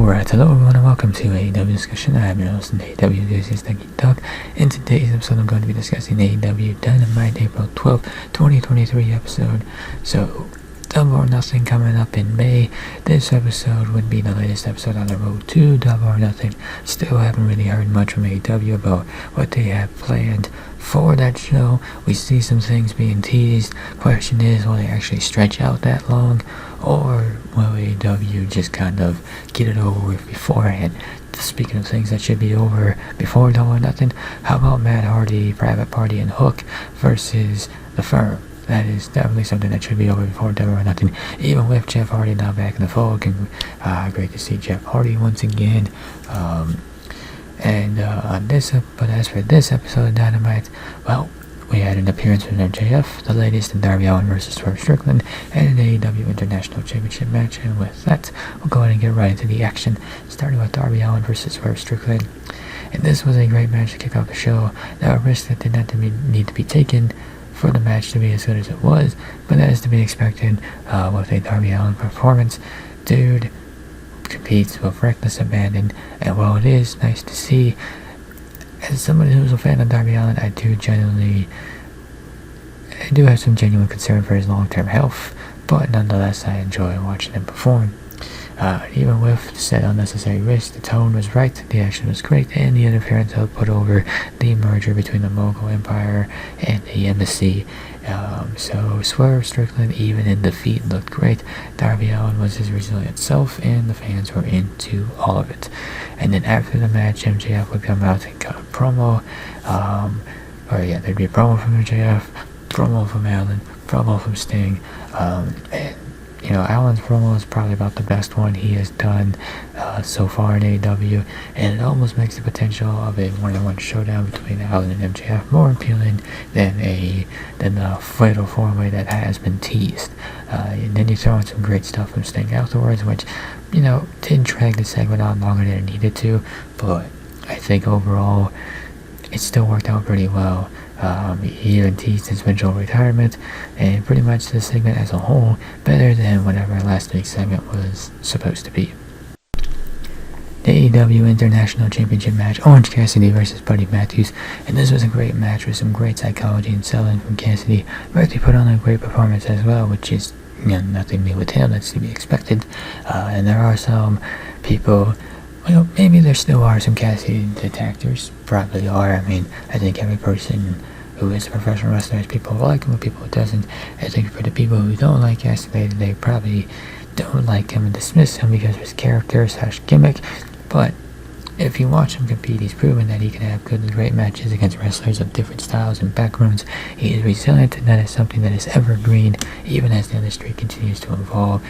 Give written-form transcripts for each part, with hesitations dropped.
Alright, hello everyone and welcome to AEW Discussion. I am your host, AEW enthusiast Ducky Duck. In today's episode, I'm going to be discussing AEW Dynamite April 12th, 2023 episode. So, Double or Nothing coming up in May. This episode would be the latest episode on the road to Double or Nothing. Still haven't really heard much from AEW about what they have planned for that show. We see some things being teased. Question is, will they actually stretch out that long? Or will AEW just kind of get it over with beforehand? Speaking of things that should be over before Double or Nothing, how about Matt Hardy, Private Party, and Hook versus The Firm? That is definitely something that should be over before Double or Nothing, even with Jeff Hardy now back in the fold. Great to see Jeff Hardy once again. But as for this episode of Dynamite, well, we had an appearance from MJF, the latest in Darby Allin versus Swerve Strickland, and an AEW International Championship match. And with that, we'll go ahead and get right into the action, starting with Darby Allin versus Swerve Strickland. And this was a great match to kick off the show. There were risks that did not need to be taken for the match to be as good as it was, but that is to be expected with a Darby Allin performance. Dude competes with reckless abandon, and while it is nice to see, as somebody who's a fan of Darby Allin, I do have some genuine concern for his long-term health, but nonetheless I enjoy watching him perform. Even with said unnecessary risk, the tone was right, the action was great, and the interference helped put over the merger between the Mogul Empire and the Embassy. So Swerve Strickland, even in defeat, looked great. Darby Allin was his resilient self, and the fans were into all of it. And then after the match, MJF would come out and cut a promo. There'd be a promo from MJF, promo from Allin, promo from Sting, and Allen's promo is probably about the best one he has done so far in AEW, and it almost makes the potential of a one-on-one showdown between Allen and MJF more appealing than the fatal four-way that has been teased. And then you throw in some great stuff from Sting afterwards, which did drag the segment on longer than it needed to, but I think overall it still worked out pretty well. He even teased his eventual retirement, and pretty much the segment as a whole better than whatever last week's segment was supposed to be. The AEW International Championship match, Orange Cassidy versus Buddy Matthews, and this was a great match with some great psychology and selling from Cassidy. Matthews put on a great performance as well, which is nothing new with him, that's to be expected. And there are some people, maybe there still are some Cassidy detractors, probably are. I mean, I think every person who is a professional wrestler has people who like him and people who doesn't. I think for the people who don't like Cassidy, they probably don't like him and dismiss him because of his character / gimmick. But if you watch him compete, he's proven that he can have good and great matches against wrestlers of different styles and backgrounds. He is resilient, and that is something that is evergreen, even as the industry continues to evolve.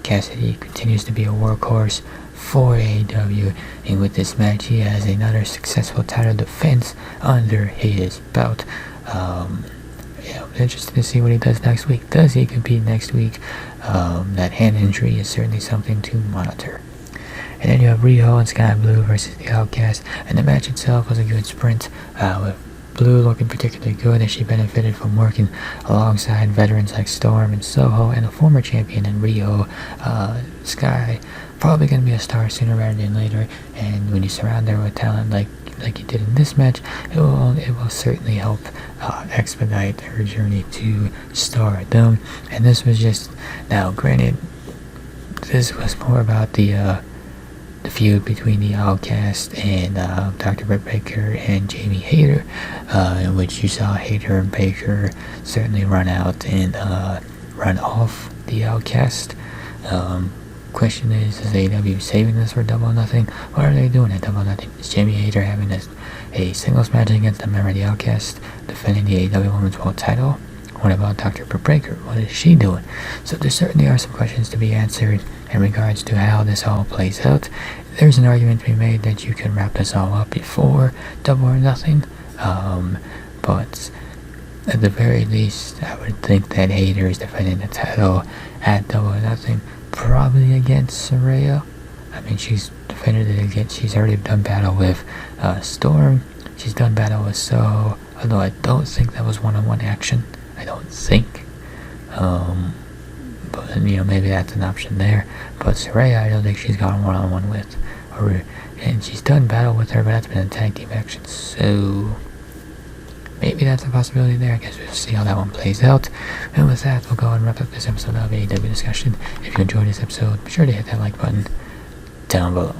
Cassidy, continues to be a workhorse for AEW, and with this match, he has another successful title defense under his belt. Interested to see what he does next week. Does he compete next week? That hand injury is certainly something to monitor. And then you have Riho and Sky Blue versus the Outcast, and the match itself was a good sprint, with Blue looking particularly good as she benefited from working alongside veterans like Storm and Soho and a former champion in Riho. Sky probably going to be a star sooner rather than later, and when you surround her with talent like you did in this match, it will certainly help expedite her journey to stardom. And this was just, now granted, this was more about the feud between the Outcast and Dr. Britt Baker and Jamie Hayter, in which you saw Hayter and Baker certainly run out and run off the Outcast. Question is AEW saving this for Double or Nothing? What are they doing at Double or Nothing? Is Jamie Hayter having a singles match against a member of the Outcast, defending the AEW Women's World title? What about Dr. Britt Baker? What is she doing? So there certainly are some questions to be answered in regards to how this all plays out. There's an argument to be made that you can wrap this all up before Double or Nothing, but at the very least, I would think that Hayter is defending the title at Double or Nothing, probably against Saraya. I mean, she's defended it against, she's already done battle with Storm, she's done battle with Soho, although I don't think that was one-on-one action. I don't think. But then maybe that's an option there. But Saraya, I don't think she's gone one-on-one with, and she's done battle with her, but that's been a tag team action, so maybe that's a possibility there. I guess we'll see how that one plays out. And with that, we'll go and wrap up this episode of AEW Discussion. If you enjoyed this episode, be sure to hit that like button down below.